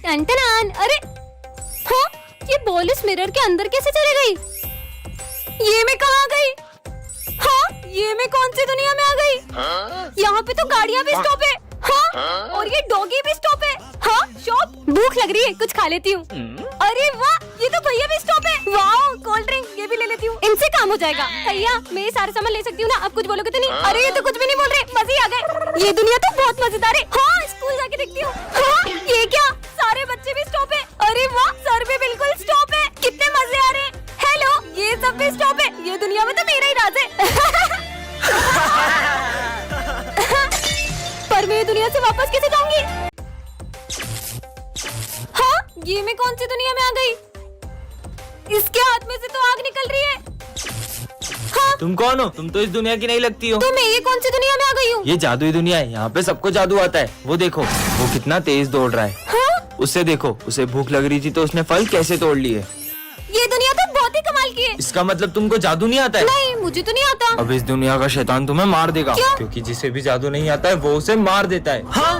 Ton. अरे हाँ, ये बॉल इस मिरर के अंदर कैसे चली गई? ये मैं कहाँ आ गई? हाँ, ये मैं कौन सी दुनिया में आ गई? यहाँ पे तो गाड़ियाँ भी स्टॉप है। हाँ, और ये डॉगी भी स्टॉप है। हाँ, शॉप। भूख लग रही है, कुछ खा लेती हूँ। अरे वाह, ये तो भैया भी स्टॉप है। वाह, कोल्ड ड्रिंक ये भी ले लेती हूँ, इनसे काम हो जाएगा। भैया, मैं ये सारा सामान ले सकती हूँ ना? आप कुछ बोलोगे तो नहीं? अरे ये तो कुछ भी नहीं बोल रहे, मजे ही आ गए। ये दुनिया तो बहुत मजेदार है। हाँ, स्कूल जाके देखती हूँ। हाँ, ये क्या, सारे बच्चे भी स्टॉप है। अरे वाह, सर भी बिल्कुल स्टॉप है। कितने मजे आ रहे हैं। हेलो, ये सब भी स्टॉप है। ये दुनिया में तो मेरा ही राज है। पर मैं ये दुनिया से वापस कैसे जाऊंगी? हाँ, ये मैं कौन सी दुनिया में आ गई? इसके हाथ में से तो आग निकल रही है। हाँ, तुम कौन हो? तुम तो इस दुनिया की नहीं लगती हो। तो मैं ये कौन सी दुनिया में आ गई हूँ? ये जादुई दुनिया है, यहाँ पे सबको जादू आता है। वो देखो, वो कितना तेज दौड़ रहा है। हाँ? उससे देखो, उसे भूख लग रही थी तो उसने फल कैसे तोड़ लिए। ये दुनिया तो बहुत ही कमाल की है। इसका मतलब तुमको जादू नहीं आता है? नहीं, मुझे तो नहीं आता। अब इस दुनिया का शैतान तुम्हें मार देगा। क्यों? क्योंकि जिसे भी जादू नहीं आता है वो उसे मार देता है। हाँ?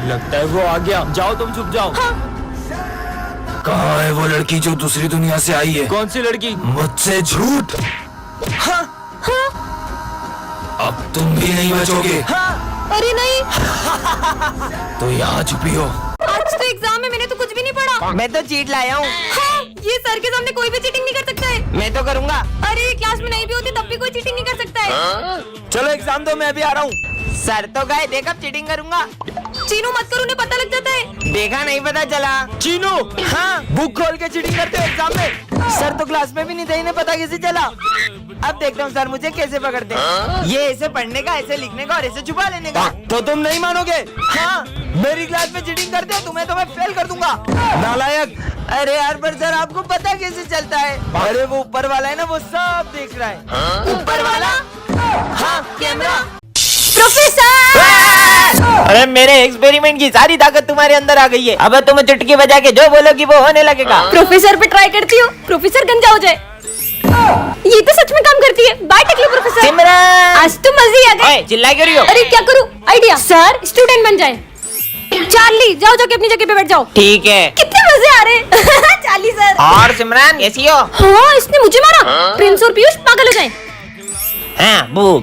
लगता है वो आ गया। जाओ, तुम छुप जाओ। हाँ? कहाँ है वो लड़की जो दूसरी दुनिया से आई है? कौन सी लड़की? मुझसे झूठ। हाँ? अब तुम भी नहीं बचोगे। अरे नहीं, तो यहाँ छुपी हो। आज तो एग्जाम है, मैंने तो कुछ भी नहीं पढ़ा। मैं तो चीट लाया हूँ। हाँ, ये सर के सामने कोई भी चीटिंग नहीं कर सकता है। मैं तो करूँगा। अरे क्लास में नहीं भी होती तब भी कोई चीटिंग नहीं कर सकता है। चलो एग्जाम दो, मैं अभी आ रहा हूँ। सर तो गए, देख अब चीटिंग करूँगा। चीनू मत करो, उन्हें पता लग जाता है। देखा नहीं पता चला। चीनू, हाँ, बुक खोल के चीटिंग करते हो एग्जाम में? सर तो क्लास में भी नहीं थे, इन्हें पता कैसे चला? अब देखता हूँ सर मुझे कैसे पकड़ते हैं। ये ऐसे पढ़ने का, ऐसे लिखने का और ऐसे छुपा लेने का। तो तुम नहीं मानोगे? हाँ, मेरी क्लास में चीटिंग करते हो तुम्हें तो मैं फेल कर दूंगा, नालायक। अरे यार, पर सर आपको पता कैसे चलता है? अरे वो ऊपर वाला है ना, वो सब देख रहा है। ऊपर वाला? हाँ, कैमरा। प्रोफेसर! अरे मेरे एक्सपेरिमेंट की सारी ताकत तुम्हारे अंदर आ गई है। अब तुम चुटकी बजा के जो बोलोगी वो होने लगेगा। प्रोफेसर पे ट्राई करती हूँ, प्रोफेसर गंजा हो जाए। ये तो सच में काम करती है। बाय टकली प्रोफेसर। सिमरन! आज तो मजे ही आ गए। ओए, चिल्ला क्यों रही हो? अरे क्या करूँ? आइडिया। सर, स्टूडेंट बन जाए। चार्ली, जाओ जाके अपनी जगह पे बैठ जाओ। ठीक है। कितने मजे आ रहे हैं। Charlie sir. और सिमरन कैसी हो? हाँ, इसने मुझे मारा। प्रिंस और पीयूष पागल हो जाए। हाँ, बू।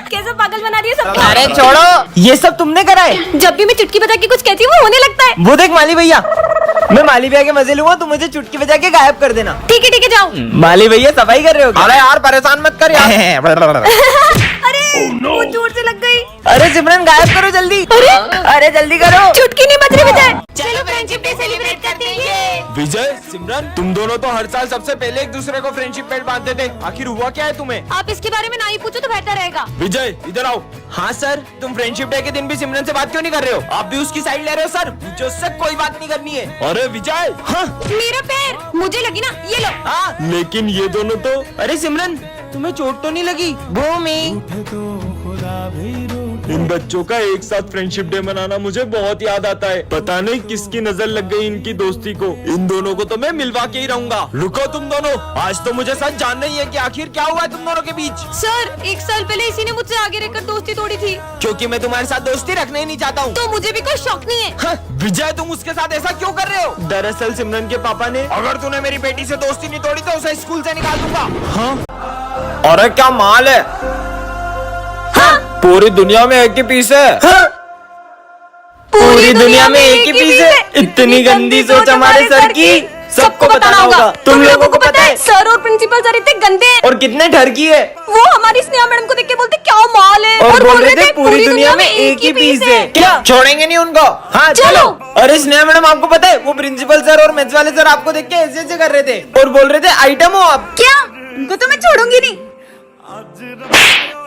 कैसे पागल बना दिया सबको। अरे छोड़ो, ये सब तुमने करा है? जब भी मैं चुटकी बजा के कुछ कहती हूँ वो होने लगता है। वो देख माली भैया, मैं माली भैया के मजे लूंगा, तुम मुझे चुटकी बजा के गायब कर देना। ठीक है जाओ। माली भैया सफाई कर रहे हो क्या? अरे यार परेशान मत कर यार। अरे वो जोर से लग गई। अरे सिमरन गायब करो जल्दी। अरे जल्दी करो। चुटकी नहीं बज रही बजाए। चलो फ्रेंडशिप डे सेलिब्रेट करते हैं। विजय, सिमरन, तुम दोनों तो हर साल सबसे पहले एक दूसरे को फ्रेंडशिप बैंड बांधते थे। आखिर हुआ क्या है तुम्हें? आप इसके बारे में ना ही पूछो तो बेहतर रहेगा। विजय इधर आओ। हाँ सर, तुम फ्रेंडशिप डे के दिन भी सिमरन से बात क्यों नहीं कर रहे हो? आप भी उसकी साइड ले रहे हो सर? मुझे उससे कोई बात नहीं करनी है। अरे विजय। हाँ, मेरा पैर, मुझे लगी ना, ये लो। हाँ, लेकिन ये दोनों तो। अरे सिमरन, तुम्हें चोट तो नहीं लगी? भूमि, इन बच्चों का एक साथ फ्रेंडशिप डे मनाना मुझे बहुत याद आता है। पता नहीं किसकी नजर लग गई इनकी दोस्ती को। इन दोनों को तो मैं मिलवा के ही रहूंगा। रुको तुम दोनों, आज तो मुझे सच जानना ही है कि आखिर क्या हुआ है तुम दोनों के बीच। सर, 1 साल पहले इसी ने मुझसे आगे रहकर दोस्ती तोड़ी थी। क्योंकि मैं तुम्हारे साथ दोस्ती रखना ही नहीं चाहता हूँ। तो मुझे भी कोई शौक नहीं है। हाँ, विजय तुम उसके साथ ऐसा क्यों कर रहे हो? दरअसल सिमरन के पापा ने, अगर तूने मेरी बेटी से दोस्ती नहीं तोड़ी तो उसे स्कूल से निकाल दूंगा। हाँ? अरे क्या माल है। हाँ? पूरी दुनिया में एक ही पीस है। हाँ? पूरी दुनिया में एक ही पीस है। इतनी गंदी सोच हमारे सर की सबको बताना होगा। तुम लोगों को पता है सर और प्रिंसिपल सर इतने गंदे हैं। और कितने ठरकी है। वो हमारी स्नेहा मैडम को देख के बोलते क्या माल है। और बोल रहे थे पूरी दुनिया में एक ही पीस है। क्या छोड़ेंगे नहीं उनको? हाँ चलो। अरे स्नेहा मैडम, आपको पता है वो प्रिंसिपल सर और मैथ्स वाले सर आपको देख के ऐसे ऐसे कर रहे थे और बोल रहे थे आइटम हो आप। क्या? उनको तो मैं छोड़ूंगी नहीं।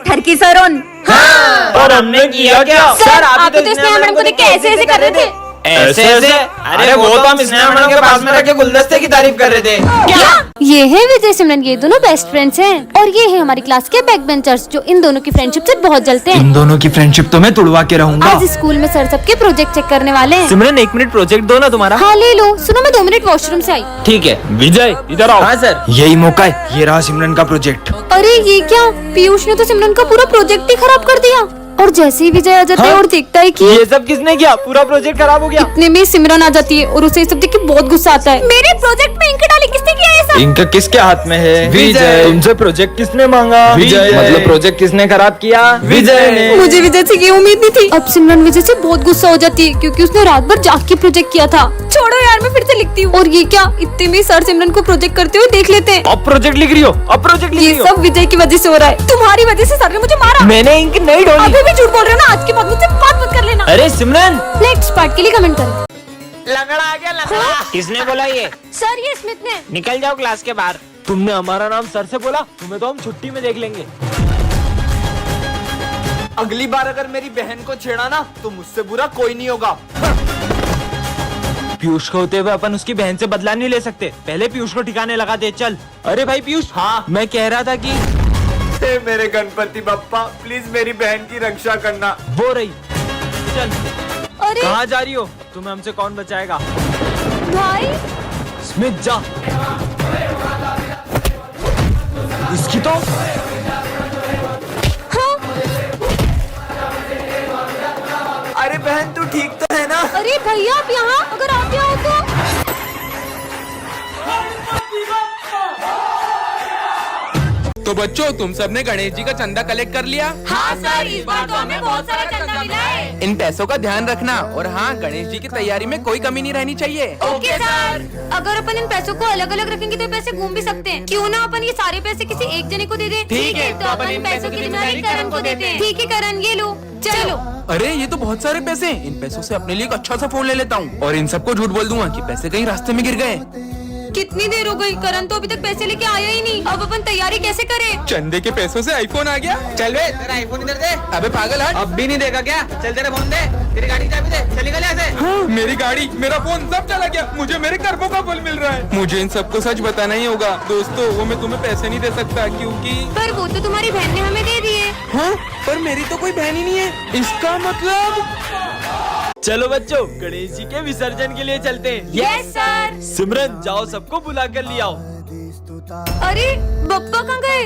ठरकी सर ऑन। हाँ, और हमने किया क्या? सर, आप तो स्नेहा मैडम को देख के ऐसे ऐसे कर रहे थे। ऐसे ऐसे? अरे वो तो हम स्नेहा मैडम के पास में रखे गुलदस्ते की तारीफ कर रहे थे। क्या? ये है विजय सिमरन, ये दोनों बेस्ट फ्रेंड्स हैं। और ये है हमारी क्लास के बैक बेंचर्स जो इन दोनों की फ्रेंडशिप से बहुत जलते हैं। इन दोनों की फ्रेंडशिप तो मैं तुड़वा के रहूंगा। आज स्कूल में सर सबके प्रोजेक्ट चेक करने वाले हैं। सिमरन 1 मिनट प्रोजेक्ट दो ना तुम्हारा। हाँ ले लो। सुनो, मैं 2 मिनट वॉशरूम से आई। ठीक है विजय इधर आओ। हाँ सर। यही मौका है, ये रहा सिमरन का प्रोजेक्ट। अरे ये क्या, पीयूष ने तो सिमरन का पूरा प्रोजेक्ट ही खराब कर दिया। और जैसे ही विजय आ जाता है और देखता है कि ये सब किसने किया? पूरा प्रोजेक्ट खराब हो गया। इतने में सिमरन आ जाती है और उसे ये सब देख के बहुत गुस्सा आता है। मेरे प्रोजेक्ट में इंक डाली किसने किया है सब? इंक किसके हाथ में है? विजय। तुमसे प्रोजेक्ट किसने मांगा? विजय। मतलब प्रोजेक्ट किसने खराब किया? विजय ने। मुझे विजय से ये उम्मीद नहीं थी। अब सिमरन विजय से बहुत गुस्सा हो जाती है क्योंकि उसने रात भर जाग के प्रोजेक्ट किया था। छोड़ो यार, मैं फिर से लिखती हूँ। और ये क्या, इतने में सर सिमरन को प्रोजेक्ट करते हुए देख लेते हैं। अब प्रोजेक्ट लिख रही हो? अब प्रोजेक्ट लिख ये रही हो? सब विजय की वजह से हो रहा है। तुम्हारी वजह से सर ने मुझे मारा। मैंने इंक नहीं ढोली। अभी भी झूठ बोल रहे हो ना? आज के बाद मुझसे बात मत कर लेना। अरे सिमरन, नेक्स्ट पार्ट के लिए कमेंट करें। लंगड़ा आ गया लंगड़ा। किसने बोला ये? सर ये स्मिथ ने। निकल जाओ क्लास के बाहर। तुमने हमारा नाम सर से बोला? तुम्हें तो हम छुट्टी में देख लेंगे। अगली बार अगर मेरी बहन को छेड़ा ना तो मुझसे बुरा कोई नहीं होगा। पीयूष को होते हुए अपन उसकी बहन से बदला नहीं ले सकते। पहले पीयूष को ठिकाने लगा दे। चल। अरे भाई पीयूष। हाँ? मैं कह रहा था कि हे मेरे गणपति बप्पा, प्लीज मेरी बहन की रक्षा करना। वो रही। चल। अरे कहाँ जा रही हो? तुम्हें हमसे कौन बचाएगा? भाई, स्मिथ जा। इसकी तो अरे बहन तू ठीक तो है ना? अरे भैया आप यहाँ, अगर आप यहाँ हो तो। तो बच्चों, तुम सबने गणेश जी का चंदा कलेक्ट कर लिया? हाँ सर, इस बार तो हमें बहुत सारा चंदा मिला है। इन पैसों का ध्यान रखना और हाँ, गणेश जी की तैयारी में कोई कमी नहीं रहनी चाहिए। Okay sir. अगर अपन इन पैसों को अलग अलग रखेंगे तो पैसे घूम भी सकते हैं। क्यों ना अपन ये सारे पैसे किसी एक जने को दे दें? ठीक है, तो अपन इन पैसों की जिम्मेदारी करण को देते हैं। ठीक है करण, ये लो, चलो। अरे ये तो बहुत सारे पैसे हैं। इन पैसों से अपने लिए एक अच्छा सा फोन ले लेता हूँ और इन सबको झूठ बोल दूंगा कि पैसे कहीं रास्ते में गिर गए। कितनी देर हो गई, करण तो अभी तक पैसे लेके आया ही नहीं। अब अपन तैयारी कैसे करें? चंदे के पैसों से आईफोन आ गया। चल बे, तेरा आईफोन इधर दे। अबे पागल हट। अब भी नहीं देगा क्या? चल तेरा फोन दे, तेरी गाड़ी की चाबी दे, चल निकल यहाँ से। हाँ, मेरी गाड़ी, मेरा फोन सब चला गया। मुझे मेरे कर्मों का फल मिल रहा है। मुझे इन सबको सच बताना ही होगा। दोस्तों, वो मैं तुम्हें पैसे नहीं दे सकता क्योंकि पर वो तो तुम्हारी बहन ने हमें दे दिए। हाँ, पर मेरी तो कोई बहन ही नहीं है। इसका मतलब चलो बच्चों, गणेश जी के विसर्जन के लिए चलते हैं। Yes sir. सिमरन जाओ, सबको बुला कर ले आओ। अरे बप्पा कहाँ गए?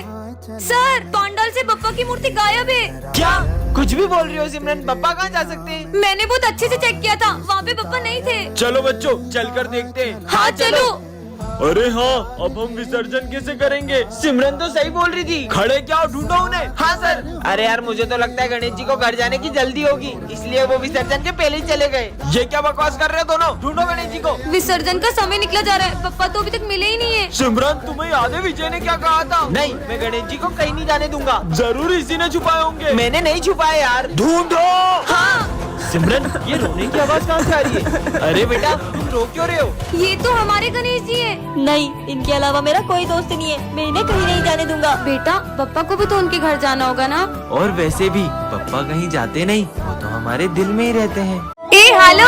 सर, पंडाल से बप्पा की मूर्ति गायब है। क्या कुछ भी बोल रही हो सिमरन? पप्पा कहाँ जा सकते हैं? मैंने बहुत अच्छे से चेक किया था, वहाँ पे बप्पा नहीं थे। चलो बच्चों, चलकर देखते हैं। हाँ चलो। अरे हाँ, अब हम विसर्जन कैसे करेंगे? सिमरन तो सही बोल रही थी। खड़े क्या, ढूंढो उन्हें। हाँ सर। अरे यार, मुझे तो लगता है गणेश जी को घर जाने की जल्दी होगी, इसलिए वो विसर्जन के पहले ही चले गए। ये क्या बकवास कर रहे हो दोनों? ढूंढो गणेश जी को। विसर्जन का समय निकला जा रहा है, पप्पा तो अभी तक मिले ही नहीं है। सिमरन, तुम्हें याद है विजय ने क्या कहा था? नहीं, मैं गणेश जी को कहीं नहीं जाने दूंगा। जरूर इसी ने छुपाए होंगे। मैंने नहीं छुपाया यार। ढूंढो। हाँ, सिमरन, ये रोने की आवाज कहाँ से आ रही है? अरे बेटा, तुम रो क्यों रहे हो? ये तो हमारे गणेश जी है। नहीं, इनके अलावा मेरा कोई दोस्त नहीं है। मैं इन्हें कहीं नहीं जाने दूंगा। बेटा, पप्पा को भी तो उनके घर जाना होगा ना। और वैसे भी पापा कहीं जाते नहीं, वो तो हमारे दिल में ही रहते हैं। ए हेलो,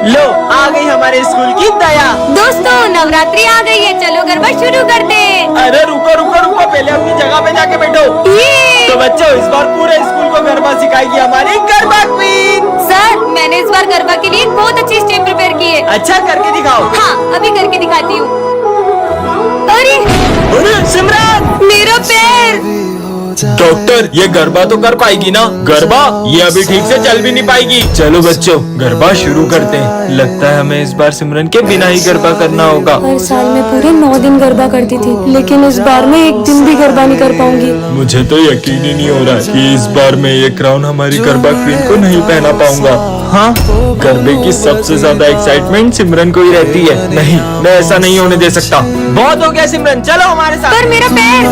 लो, आ गई हमारे स्कूल की दया। दोस्तों नवरात्रि आ गई है, चलो गरबा शुरू करते हैं। अरे रुको रुको रुको, पहले अपनी जगह पे जाके बैठो। ये तो बच्चों, इस बार पूरे स्कूल को गरबा सिखाएगी हमारी गरबा क्वीन। सर, मैंने इस बार गरबा के लिए बहुत अच्छी स्टेप प्रिपेयर की है। अच्छा, करके दिखाओ। हाँ, अभी करके दिखाती हूँ। अरे अरे सिमरन, मेरा पैर। डॉक्टर, ये गरबा तो कर पाएगी ना? गरबा? ये अभी ठीक से चल भी नहीं पाएगी। चलो बच्चों, गरबा शुरू करते हैं। लगता है हमें इस बार सिमरन के बिना ही गरबा करना होगा। हर साल मैं पूरे 9 दिन गरबा करती थी, लेकिन इस बार मैं एक दिन भी गरबा नहीं कर पाऊंगी। मुझे तो यकीन ही नहीं हो रहा कि इस बार मैं ये क्राउन हमारी गरबा क्वीन को नहीं पहना पाऊंगा। हाँ, गरबे की सबसे ज्यादा एक्साइटमेंट सिमरन को ही रहती है। नहीं, मैं ऐसा नहीं होने दे सकता। बहुत हो गया सिमरन, चलो हमारे साथ। पर मेरा पैर।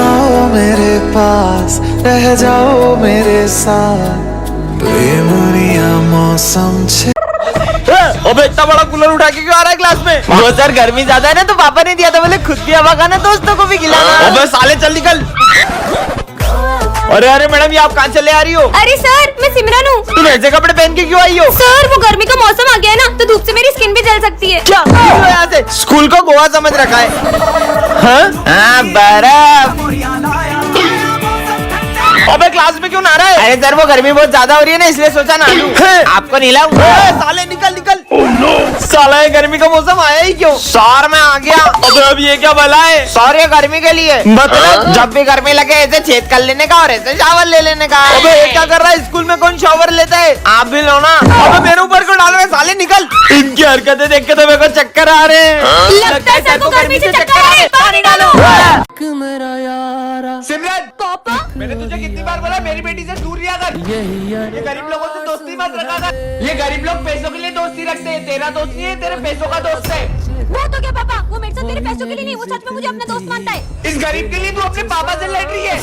मेरे पास रह जाओ मेरे साथ, बेमुनिया मौसम छे। अबे, इतना बड़ा कूलर उठा के क्यों आ रहा है क्लास में? वो सर, गर्मी ज्यादा है ना, तो पापा ने दिया था, बोले खुद भी हवा खाना, दोस्तों को भी खिलाना। अबे साले, चल निकल। अरे अरे मैडम, ये आप कहाँ चले आ रही हो? अरे सर, मैं सिमरन हूँ। तुम ऐसे कपड़े पहन के क्यों आई हो? सर, वो गर्मी का मौसम आ गया है ना, तो धूप से मेरी स्किन भी जल सकती है। क्या यहाँ से? स्कूल को गोवा समझ रखा है। हाँ, बर्फ। अबे क्लास में क्यों नहा रहा है? अरे सर, वो गर्मी बहुत ज्यादा हो रही है ना, इसलिए सोचा ना लूं। आपको नहीं लाऊं। साले निकल निकल। साला अबे गर्मी का मौसम आया ही क्यों? सर मैं आ गया। अबे अब ये क्या भला है? सर ये गर्मी के लिए, मतलब जब भी गर्मी लगे ऐसे छेद कर लेने का और ऐसे शावर ले लेने का। अबे ये क्या कर रहा है? स्कूल में कौन शावर लेता है? आप भी लो ना। अबे मेरे ऊपर को डालो, साले निकल। इनकी हरकतें देख के तो मेरे को चक्कर आ रहे हैं। लगता है सर को गर्मी से चक्कर आ रहे हैं। पानी डालो। सिमरन पापा मैंने तुझे कितनी बार बोला मेरी बेटी से दूर रहा कर। ये गरीब लोगों से दोस्ती मत रखा कर। ये गरीब लोग पैसों के लिए दोस्ती रखते हैं, तेरा दोस्त नहीं है, तेरे पैसों का दोस्त है। वो तो क्या पापा, वो मेरे साथ मेरे पैसों के लिए नहीं, वो सच में मुझे अपना दोस्त मानता है। इस गरीब के लिए तू अपने पापा से लड़ रही है।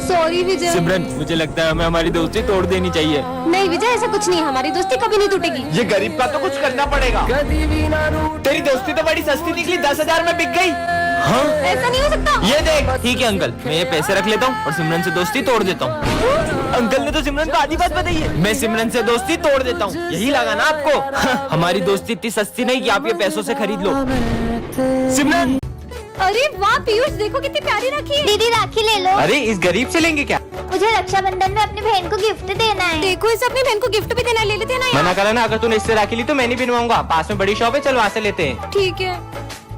सॉरी विजय। सिमरन मुझे लगता है हमें हमारी दोस्ती तोड़ देनी चाहिए। नहीं विजय, ऐसा कुछ नहीं, हमारी दोस्ती कभी नहीं टूटेगी। ये गरीब का तो कुछ करना पड़ेगा। तेरी दोस्ती तो बड़ी सस्ती निकली, 10,000 में बिक गई। हाँ ऐसा नहीं हो सकता। ये देख, ठीक है अंकल, मैं ये पैसे रख लेता हूँ और सिमरन से दोस्ती तोड़ देता हूँ। अंकल ने तो सिमरन को आधी बात बताई है। मैं सिमरन से दोस्ती तोड़ देता हूँ, यही लगा ना आपको? हमारी दोस्ती इतनी सस्ती नहीं कि आप ये पैसों से खरीद लो। सिमरन, अरे वाह पीयूष, देखो कितनी प्यारी राखी है। दीदी राखी ले लो। अरे इस गरीब से लेंगे क्या? मुझे रक्षाबंधन में अपनी बहन को गिफ्ट देना है। देखो इसे अपनी बहन को गिफ्ट भी देना है, ले लेते हैं ना यार। मना करा ना, अगर तूने इससे राखी ली तो मैं नहीं बनवाऊंगा। पास में बड़ी शॉप है, चल वहाँ से लेते हैं। ठीक है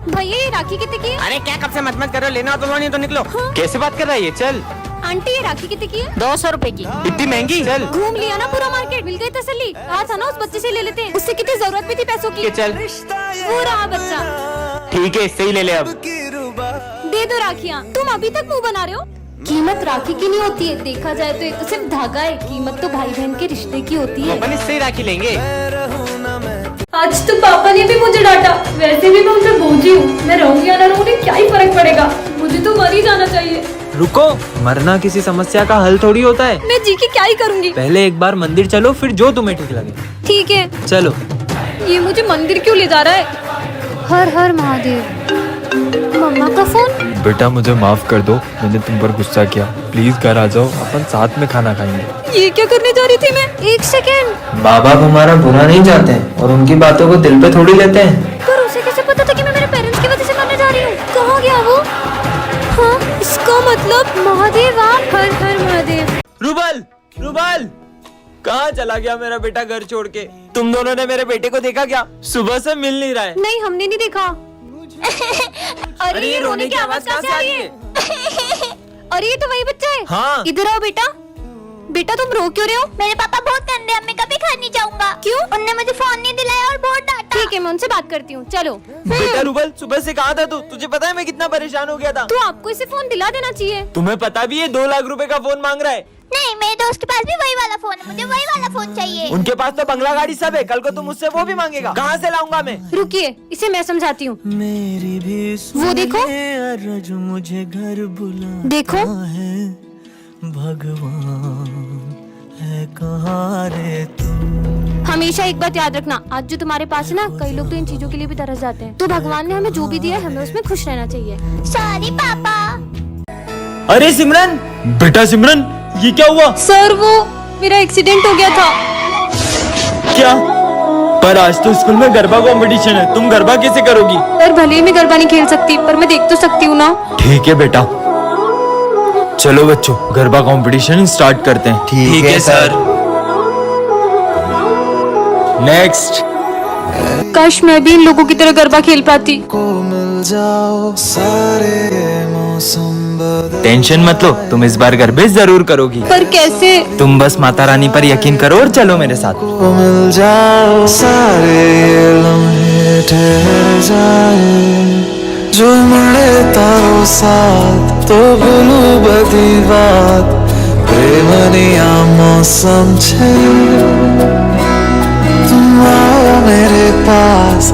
भैया, ये राखी कितने की है? अरे क्या कब से मत करो, लेना हो तो लो, नहीं तो निकलो। कैसे बात कर रहा है ये? चल आंटी ये राखी कितने की है? 200 रुपए की। इतनी महंगी? चल घूम लिया ना पूरा मार्केट, मिल गई तसल्ली। कहा था ना उस बच्चे से ले लेते हैं, उससे कितनी जरूरत भी थी पैसों की। चल वो रहा बच्चा। ठीक है, इससे ही ले ले अब। दे दो राखियाँ। तुम अभी तक मुंह बना रहे हो। कीमत राखी की नहीं होती है, देखा जाए तो ये तो सिर्फ धागा है। कीमत तो भाई बहन के रिश्ते की होती है। अपन इससे ही राखी लेंगे। आज तो पापा ने भी मुझे डांटा, वैसे भी मैं उनसे बोझी हूँ। मैं रहूंगी या ना रहूंगी क्या ही फर्क पड़ेगा, मुझे तो मर ही जाना चाहिए। रुको, मरना किसी समस्या का हल थोड़ी होता है। मैं जी के क्या ही करूंगी। पहले एक बार मंदिर चलो, फिर जो तुम्हें ठीक लगे। ठीक है चलो। ये मुझे मंदिर क्यों ले जा रहा है? हर हर महादेव। मम्मा का फोन। बेटा मुझे माफ कर दो, मैंने तुम पर गुस्सा किया। प्लीज घर आ जाओ, अपन साथ में खाना खाएंगे। ये क्या करने जा रही थी मैं? एक सेकेंड। माँ बाप हमारा बुरा नहीं चाहते हैं और उनकी बातों को दिल पे थोड़ी लेते हैं। पर उसे कैसे पता था कि मैं मेरे पेरेंट्स की वजह से मरने जा रही हूँ? कहाँ गया वो? हाँ इसका मतलब महादेव आप। हर हर महादेव। रुबल, रुबल, कहाँ चला गया मेरा बेटा घर छोड़ के? तुम दोनों ने मेरे बेटे को देखा क्या? सुबह से मिल नहीं रहा है। नहीं हमने नहीं देखा। अरे ये रोने की आवाज कहाँ से आ रही है? अरे ये तो वही बच्चा है। हाँ। इधर आओ बेटा। बेटा तुम रो क्यों रहे हो? मेरे पापा बहुत गंदे हैं, मैं कभी घर नहीं जाऊंगा। क्यों? उनने मुझे फोन नहीं दिलाया और बहुत डांटा। ठीक है मैं उनसे बात करती हूँ, चलो। बेटा रुबल, सुबह से कहाँ था तू? तुझे पता है मैं कितना परेशान हो गया था। तो आपको इसे फोन दिला देना चाहिए। तुम्हें पता भी है 2 लाख रुपए का फोन मांग रहा है। नहीं, मेरे दोस्त के पास भी वही वाला फोन है, मुझे वही वाला फोन चाहिए। उनके पास तो बंगला गाड़ी सब है, कल को तुम मुझसे वो भी मांगेगा। कहाँ से लाऊंगा मैं? रुकिए इसे मैं समझाती हूँ। वो देखो, मुझे घर बुला देखो भगवान है कहाँ रे तू। हमेशा एक बात याद रखना, आज जो तुम्हारे पास है ना, कई लोग तो इन चीजों के लिए भी तरस जाते हैं। तो भगवान ने हमें जो भी दिया है, हमें उसमें खुश रहना चाहिए। सॉरी पापा। अरे सिमरन, बेटा सिमरन, ये क्या हुआ? सर वो मेरा एक्सीडेंट हो गया था। क्या? पर आज तो स्कूल में गरबा कंपटीशन है, तुम गरबा कैसे करोगी? सर भले ही मैं गरबा नहीं खेल सकती, पर मैं देख तो सकती हूँ ना। ठीक है बेटा, चलो बच्चों गरबा कंपटीशन स्टार्ट करते हैं। ठीक है सर। नेक्स्ट। काश मैं भी इन लोगों की तरह गरबा खेल पाती। को मिल जाओ सारे मौसम बदल। टेंशन मत लो, तुम इस बार गरबे जरूर करोगी। पर कैसे? तुम बस माता रानी पर यकीन करो और चलो मेरे साथ। को मिल जाओ सारे ये लम्हे ठहर जाए, जो मिले तारो साथ तो भूलू बदी बात। प्रेमनिया मौसम छे, तुम आओ मेरे पास।